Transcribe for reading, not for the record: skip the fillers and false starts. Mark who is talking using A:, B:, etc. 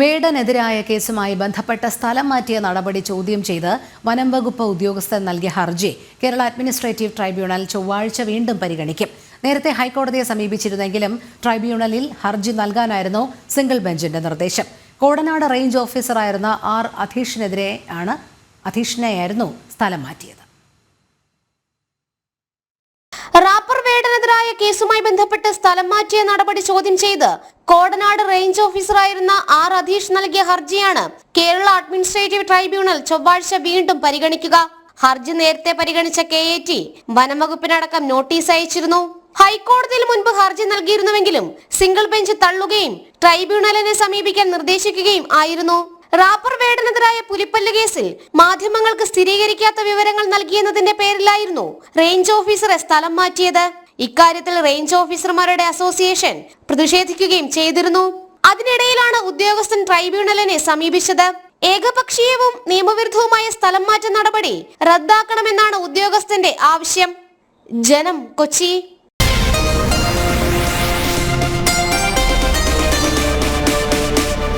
A: വേടനെതിരായ കേസുമായി ബന്ധപ്പെട്ട സ്ഥലം മാറ്റിയ നടപടി ചോദ്യം ചെയ്ത് വനം വകുപ്പ് ഉദ്യോഗസ്ഥർ നൽകിയ ഹർജി കേരള അഡ്മിനിസ്ട്രേറ്റീവ് ട്രൈബ്യൂണൽ ചൊവ്വാഴ്ച വീണ്ടും പരിഗണിക്കും. നേരത്തെ ഹൈക്കോടതിയെ സമീപിച്ചിരുന്നെങ്കിലും ട്രൈബ്യൂണലിൽ ഹർജി നൽകാനായിരുന്നു സിംഗിൾ ബെഞ്ചിന്റെ നിർദ്ദേശം. കോടനാട് റേഞ്ച് ഓഫീസറായിരുന്ന ആർ അധീഷിനെയായിരുന്നു സ്ഥലം മാറ്റിയത്.
B: റാപ്പർ വേടനെതിരായ കേസുമായി ബന്ധപ്പെട്ട് സ്ഥലം മാറ്റിയ നടപടി ചോദ്യം ചെയ്ത് കോടനാട് റേഞ്ച് ഓഫീസറായിരുന്ന ആർ അധീഷ് നൽകിയ ഹർജിയാണ് കേരള അഡ്മിനിസ്ട്രേറ്റീവ് ട്രൈബ്യൂണൽ ചൊവ്വാഴ്ച വീണ്ടും പരിഗണിക്കുക. ഹർജി നേരത്തെ പരിഗണിച്ച KAT വനംവകുപ്പിനടക്കം നോട്ടീസ് അയച്ചിരുന്നു. ഹൈക്കോടതിയിൽ മുൻപ് ഹർജി നൽകിയിരുന്നുവെങ്കിലും സിംഗിൾ ബെഞ്ച് തള്ളുകയും ട്രൈബ്യൂണലിനെ സമീപിക്കാൻ നിർദ്ദേശിക്കുകയും ആയിരുന്നു. റാപ്പർ വേടനെതിരായ പുലിപ്പല്ല് കേസിൽ മാധ്യമങ്ങൾക്ക് സ്ഥിരീകരിക്കാത്ത വിവരങ്ങൾ നൽകിയെന്നതിന്റെ പേരിലായിരുന്നു റേഞ്ച് ഓഫീസറെ സ്ഥലം മാറ്റിയത്. ഇക്കാര്യത്തിൽ റേഞ്ച് ഓഫീസർമാരുടെ അസോസിയേഷൻ പ്രതിഷേധിക്കുകയും ചെയ്തിരുന്നു. അതിനിടയിലാണ് ഉദ്യോഗസ്ഥൻ ട്രൈബ്യൂണലിനെ സമീപിച്ചത്. ഏകപക്ഷീയവും നിയമവിരുദ്ധവുമായ സ്ഥലം മാറ്റ നടപടി റദ്ദാക്കണമെന്നാണ് ഉദ്യോഗസ്ഥന്റെ ആവശ്യം. ജനം, കൊച്ചി.